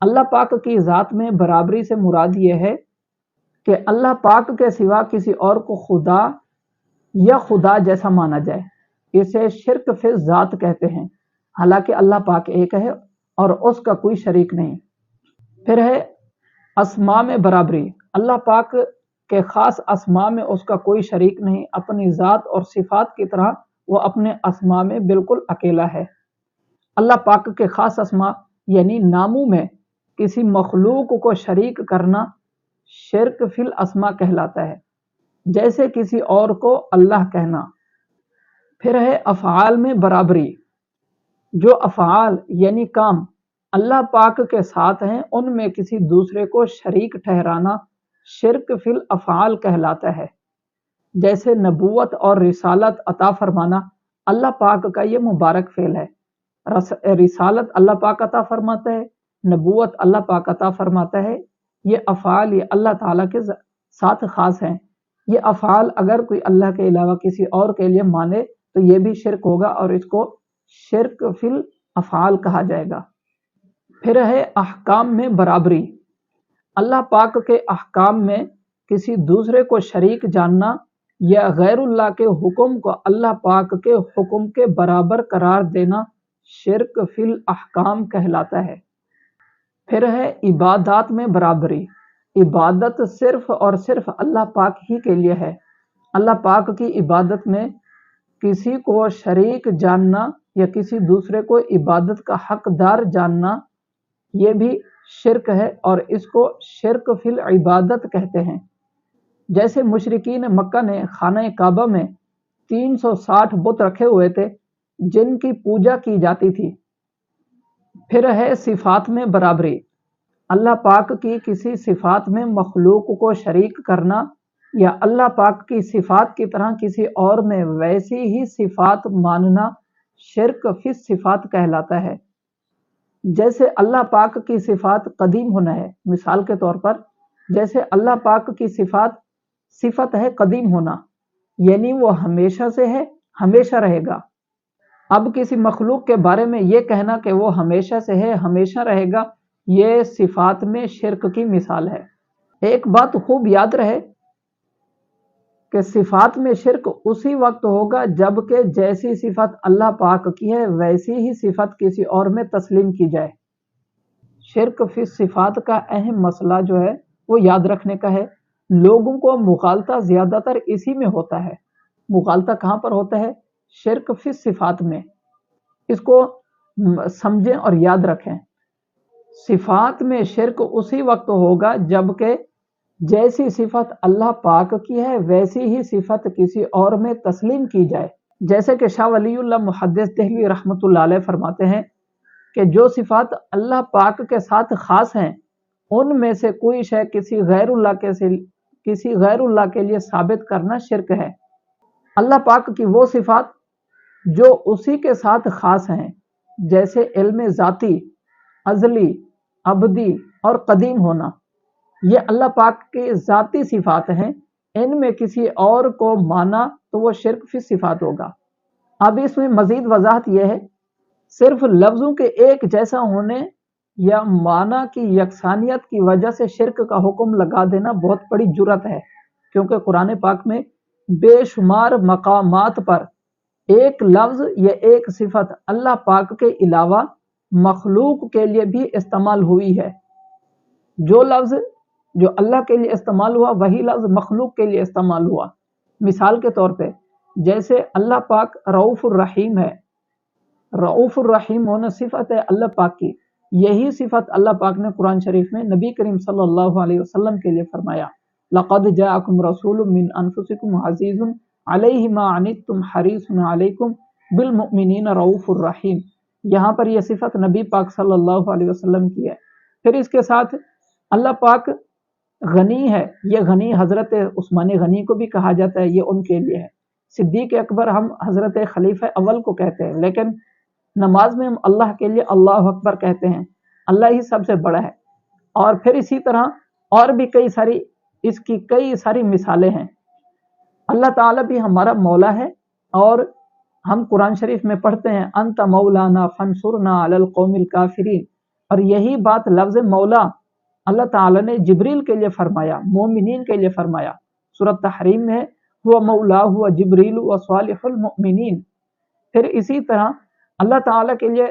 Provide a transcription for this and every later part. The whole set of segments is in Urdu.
اللہ پاک کی ذات میں برابری سے مراد یہ ہے کہ اللہ پاک کے سوا کسی اور کو خدا یا خدا جیسا مانا جائے، اسے شرک فی ذات کہتے ہیں، حالانکہ اللہ پاک ایک ہے اور اس کا کوئی شریک نہیں۔ پھر ہے اسماء میں برابری، اللہ پاک کے خاص اسماء میں اس کا کوئی شریک نہیں، اپنی ذات اور صفات کی طرح وہ اپنے اسماء میں بالکل اکیلا ہے۔ اللہ پاک کے خاص اسماء یعنی ناموں میں کسی مخلوق کو شریک کرنا شرک فی الاسماء کہلاتا ہے، جیسے کسی اور کو اللہ کہنا۔ پھر ہے افعال میں برابری، جو افعال یعنی کام اللہ پاک کے ساتھ ہیں ان میں کسی دوسرے کو شریک ٹھہرانا شرک فی الافعال کہلاتا ہے، جیسے نبوت اور رسالت عطا فرمانا اللہ پاک کا یہ مبارک فعل ہے۔ رسالت اللہ پاک عطا فرماتا ہے، نبوت اللہ پاک عطا فرماتا ہے، یہ افعال یہ اللہ تعالیٰ کے ساتھ خاص ہیں۔ یہ افعال اگر کوئی اللہ کے علاوہ کسی اور کے لیے مانے تو یہ بھی شرک ہوگا اور اس کو شرک فی الافعال کہا جائے گا۔ پھر ہے احکام میں برابری، اللہ پاک کے احکام میں کسی دوسرے کو شریک جاننا یا غیر اللہ کے حکم کو اللہ پاک کے حکم کے برابر قرار دینا شرک فی الاحکام کہلاتا ہے۔ پھر ہے عبادات میں برابری، عبادت صرف اور صرف اللہ پاک ہی کے لیے ہے، اللہ پاک کی عبادت میں کسی کو شریک جاننا یا کسی دوسرے کو عبادت کا حقدار جاننا یہ بھی شرک ہے اور اس کو شرک فی العبادت کہتے ہیں۔ جیسے مشرکین مکہ نے خانہ کعبہ میں 360 بت رکھے ہوئے تھے جن کی پوجا کی جاتی تھی۔ پھر ہے صفات میں برابری، اللہ پاک کی کسی صفات میں مخلوق کو شریک کرنا یا اللہ پاک کی صفات کی طرح کسی اور میں ویسی ہی صفات ماننا شرک فی صفات کہلاتا ہے۔ جیسے اللہ پاک کی صفات قدیم ہونا ہے، مثال کے طور پر جیسے اللہ پاک کی صفت ہے قدیم ہونا، یعنی وہ ہمیشہ سے ہے، ہمیشہ رہے گا۔ اب کسی مخلوق کے بارے میں یہ کہنا کہ وہ ہمیشہ سے ہے، ہمیشہ رہے گا، یہ صفات میں شرک کی مثال ہے۔ ایک بات خوب یاد رہے کہ صفات میں شرک اسی وقت ہوگا جب کہ جیسی صفت اللہ پاک کی ہے ویسی ہی صفت کسی اور میں تسلیم کی جائے۔ شرک فی صفات کا اہم مسئلہ جو ہے وہ یاد رکھنے کا ہے۔ لوگوں کو مغالطہ زیادہ تر اسی میں ہوتا ہے۔ مغالطہ کہاں پر ہوتا ہے؟ شرک فی صفات میں۔ اس کو سمجھیں اور یاد رکھیں۔ صفات میں شرک اسی وقت ہوگا جب کہ جیسی صفت اللہ پاک کی ہے ویسی ہی صفت کسی اور میں تسلیم کی جائے۔ جیسے کہ شاہ ولی اللہ محدث دہلوی رحمۃ اللہ علیہ فرماتے ہیں کہ جو صفات اللہ پاک کے ساتھ خاص ہیں ان میں سے کوئی شے کسی غیر اللہ کے لیے ثابت کرنا شرک ہے۔ اللہ پاک کی وہ صفات جو اسی کے ساتھ خاص ہیں، جیسے علم ذاتی، ازلی، ابدی اور قدیم ہونا، یہ اللہ پاک کے ذاتی صفات ہیں، ان میں کسی اور کو مانا تو وہ شرک فی صفات ہوگا۔ اب اس میں مزید وضاحت یہ ہے، صرف لفظوں کے ایک جیسا ہونے یا معنی کی یکسانیت کی وجہ سے شرک کا حکم لگا دینا بہت بڑی جرات ہے، کیونکہ قرآن پاک میں بے شمار مقامات پر ایک لفظ یا ایک صفت اللہ پاک کے علاوہ مخلوق کے لیے بھی استعمال ہوئی ہے۔ جو لفظ جو اللہ کے لیے استعمال ہوا وہی لفظ مخلوق کے لیے استعمال ہوا۔ مثال کے طور پہ جیسے اللہ پاک رؤوف الرحیم ہے، رؤوف الرحیم ہونا صفت ہے اللہ پاک کی، یہی صفت اللہ پاک نے قرآن شریف میں نبی کریم صلی اللہ علیہ وسلم کے لیے فرمایا، لقد جاءکم رسول من انفسکم عزیز علیہ ما عنتم حریص علیکم بالمؤمنین رؤوف الرحیم۔ یہاں پر یہ صفت نبی پاک صلی اللہ علیہ وسلم کی ہے۔ پھر اس کے ساتھ اللہ پاک غنی ہے، یہ غنی حضرت عثمان غنی کو بھی کہا جاتا ہے، یہ ان کے لیے ہے۔ صدیق اکبر ہم حضرت خلیفہ اول کو کہتے ہیں، لیکن نماز میں ہم اللہ کے لیے اللہ اکبر کہتے ہیں، اللہ ہی سب سے بڑا ہے۔ اور پھر اسی طرح اور بھی اس کی کئی ساری مثالیں ہیں۔ اللہ تعالیٰ بھی ہمارا مولا ہے، اور ہم قرآن شریف میں پڑھتے ہیں انت مولانا فانصرنا علی القوم الکافرین، اور یہی بات لفظ مولا اللہ تعالیٰ نے جبریل کے لیے فرمایا، مومنین کے لیے فرمایا۔ سورۃ تحریم میں ہوا مولا ہوا جبریل و صالح المؤمنین۔ پھر اسی طرح اللہ تعالیٰ کے لیے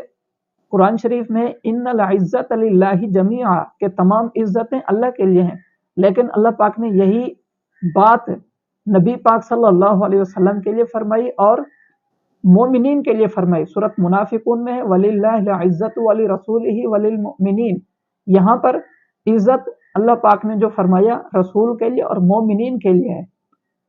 قرآن شریف میں ان العزت للہ جمیعا کہ تمام عزتیں اللہ کے لیے ہیں، لیکن اللہ پاک نے یہی بات نبی پاک صلی اللہ علیہ وسلم کے لیے فرمائی اور مومنین کے لیے فرمائی۔ سورۃ منافقون میں ہے وَلِلَّهِ الْعِزَّةُ وَلِرَسُولِهِ وَلِلْمُؤْمِنِينَ۔ یہاں پر عزت اللہ پاک نے جو فرمایا رسول کے لیے اور مومنین کے لیے ہے۔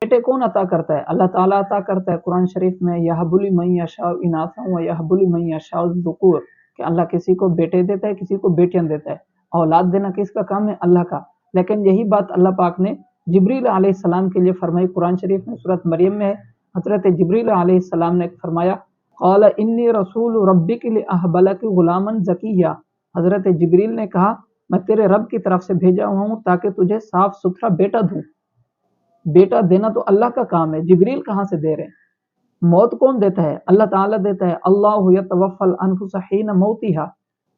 بیٹے کون عطا کرتا ہے؟ اللہ تعالیٰ عطا کرتا ہے۔ قرآن شریف میں یَهْبُ لِمَن یَشَاءُ إِنَاثًا وَیَهْبُ لِمَن یَشَاءُ الذُّکُورَ کہ اللہ کسی کو بیٹے دیتا ہے، کسی کو بیٹیاں دیتا ہے۔ اولاد دینا کس کا کام ہے؟ اللہ کا۔ لیکن یہی بات اللہ پاک نے جبریل علیہ السلام کے لیے فرمائی۔ قرآن شریف میں سورۃ مریم میں حضرت جبریل علیہ السلام نے فرمایا قال انی رسول ربک لأہب لک غلاما زکیا۔ حضرت جبریل نے کہا میں تیرے رب کی طرف سے بھیجا ہوا ہوں تاکہ تجھے صاف ستھرا بیٹا دوں۔ بیٹا دینا تو اللہ کا کام ہے، جبریل کہاں سے دے رہے ہیں؟ موت کون دیتا ہے؟ اللہ تعالیٰ دیتا ہے۔ اللہ یتوفی الانفس حین موتہا،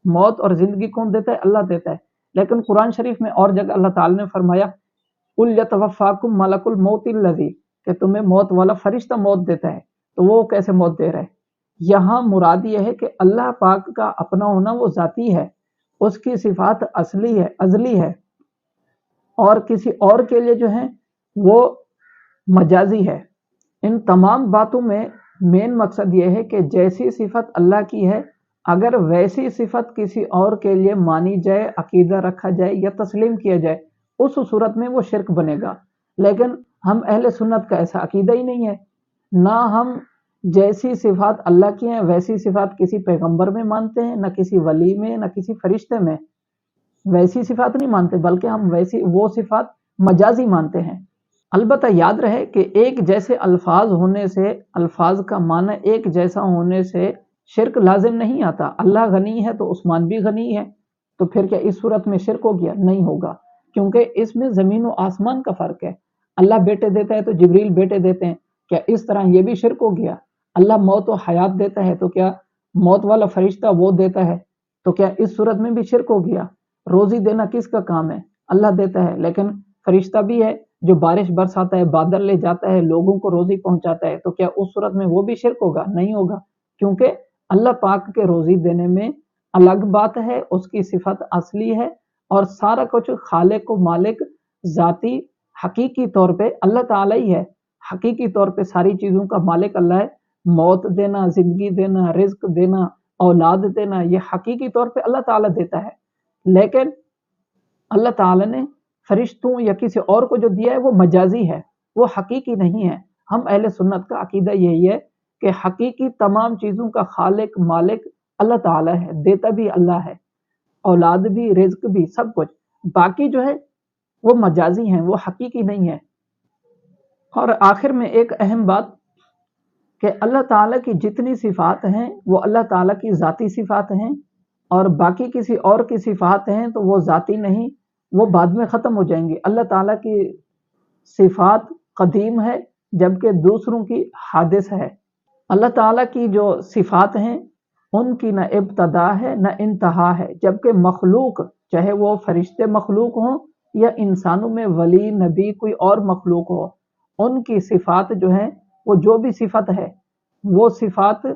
موت اور زندگی کون دیتا ہے؟ اللہ دیتا ہے۔ لیکن قرآن شریف میں اور جگہ اللہ تعالیٰ نے فرمایا قل یتوفاکم ملک الموت الذی کہ تمہیں موت والا فرشتہ موت دیتا ہے۔ تو وہ کیسے موت دے رہا ہے؟ یہاں مراد یہ ہے کہ اللہ پاک کا اپنا ہونا وہ ذاتی ہے، اس کی صفات اصلی ہے، ازلی ہے، اور کسی اور کے لیے جو ہے وہ مجازی ہے۔ ان تمام باتوں میں مین مقصد یہ ہے کہ جیسی صفت اللہ کی ہے اگر ویسی صفت کسی اور کے لیے مانی جائے، عقیدہ رکھا جائے یا تسلیم کیا جائے، اس صورت میں وہ شرک بنے گا۔ لیکن ہم اہل سنت کا ایسا عقیدہ ہی نہیں ہے، نہ ہم جیسی صفات اللہ کی ہیں ویسی صفات کسی پیغمبر میں مانتے ہیں، نہ کسی ولی میں، نہ کسی فرشتے میں ویسی صفات نہیں مانتے، بلکہ ہم وہ صفات مجازی مانتے ہیں۔ البتہ یاد رہے کہ ایک جیسے الفاظ ہونے سے، الفاظ کا معنی ایک جیسا ہونے سے شرک لازم نہیں آتا۔ اللہ غنی ہے تو عثمان بھی غنی ہے، تو پھر کیا اس صورت میں شرک ہو گیا؟ نہیں ہوگا، کیونکہ اس میں زمین و آسمان کا فرق ہے۔ اللہ بیٹے دیتا ہے تو جبریل بیٹے دیتے ہیں، کیا اس طرح یہ بھی شرک ہو گیا؟ اللہ موت و حیات دیتا ہے تو کیا موت والا فرشتہ وہ دیتا ہے تو کیا اس صورت میں بھی شرک ہو گیا؟ روزی دینا کس کا کام ہے؟ اللہ دیتا ہے، لیکن فرشتہ بھی ہے جو بارش برساتا ہے، بادل لے جاتا ہے، لوگوں کو روزی پہنچاتا ہے، تو کیا اس صورت میں وہ بھی شرک ہوگا؟ نہیں ہوگا، کیونکہ اللہ پاک کے روزی دینے میں الگ بات ہے، اس کی صفت اصلی ہے، اور سارا کچھ خالق و مالک ذاتی حقیقی طور پہ اللہ تعالیٰ ہی ہے۔ حقیقی طور پہ ساری چیزوں کا مالک اللہ ہے۔ موت دینا، زندگی دینا، رزق دینا، اولاد دینا، یہ حقیقی طور پہ اللہ تعالیٰ دیتا ہے۔ لیکن اللہ تعالیٰ نے فرشتوں یا کسی اور کو جو دیا ہے وہ مجازی ہے، وہ حقیقی نہیں ہے۔ ہم اہل سنت کا عقیدہ یہی ہے کہ حقیقی تمام چیزوں کا خالق مالک اللہ تعالیٰ ہے، دیتا بھی اللہ ہے، اولاد بھی، رزق بھی، سب کچھ۔ باقی جو ہے وہ مجازی ہیں، وہ حقیقی نہیں ہے۔ اور آخر میں ایک اہم بات کہ اللہ تعالیٰ کی جتنی صفات ہیں وہ اللہ تعالیٰ کی ذاتی صفات ہیں، اور باقی کسی اور کی صفات ہیں تو وہ ذاتی نہیں، وہ بعد میں ختم ہو جائیں گی۔ اللہ تعالیٰ کی صفات قدیم ہے جبکہ دوسروں کی حادث ہے۔ اللہ تعالیٰ کی جو صفات ہیں ان کی نہ ابتدا ہے نہ انتہا ہے، جبکہ مخلوق چاہے وہ فرشتے مخلوق ہوں یا انسانوں میں ولی نبی کوئی اور مخلوق ہو، ان کی صفات جو ہیں وہ جو بھی صفت ہے وہ صفات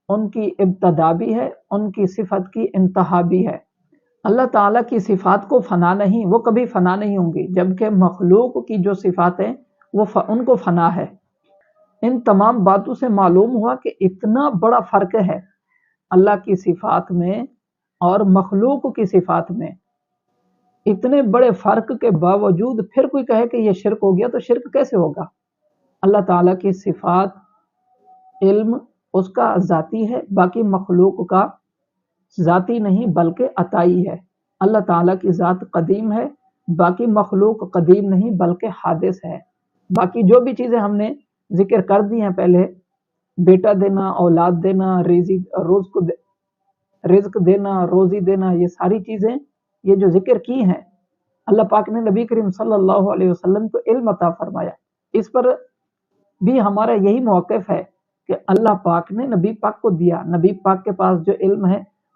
ان کی ابتدا بھی ہے، ان کی صفت کی انتہا بھی ہے۔ اللہ تعالیٰ کی صفات کو فنا نہیں، وہ کبھی فنا نہیں ہوں گی، جبکہ مخلوق کی جو صفات ہیں وہ ان کو فنا ہے۔ ان تمام باتوں سے معلوم ہوا کہ اتنا بڑا فرق ہے اللہ کی صفات میں اور مخلوق کی صفات میں۔ اتنے بڑے فرق کے باوجود پھر کوئی کہے کہ یہ شرک ہو گیا، تو شرک کیسے ہوگا؟ اللہ تعالیٰ کی صفات علم اس کا ذاتی ہے، باقی مخلوق کا ذاتی نہیں بلکہ عطائی ہے۔ اللہ تعالیٰ کی ذات قدیم ہے، باقی مخلوق قدیم نہیں بلکہ حادث ہے۔ باقی جو بھی چیزیں ہم نے ذکر کر دی ہیں پہلے، بیٹا دینا، اولاد دینا، رزق دینا، روزی دینا، یہ ساری چیزیں یہ جو ذکر کی ہیں، اللہ پاک نے نبی کریم صلی اللہ علیہ وسلم کو علم عطا فرمایا۔ اس پر بھی ہمارا یہی موقف ہے کہ اللہ پاک نے نبی پاک کو دیا، نبی پاک کے پاس جو علم ہے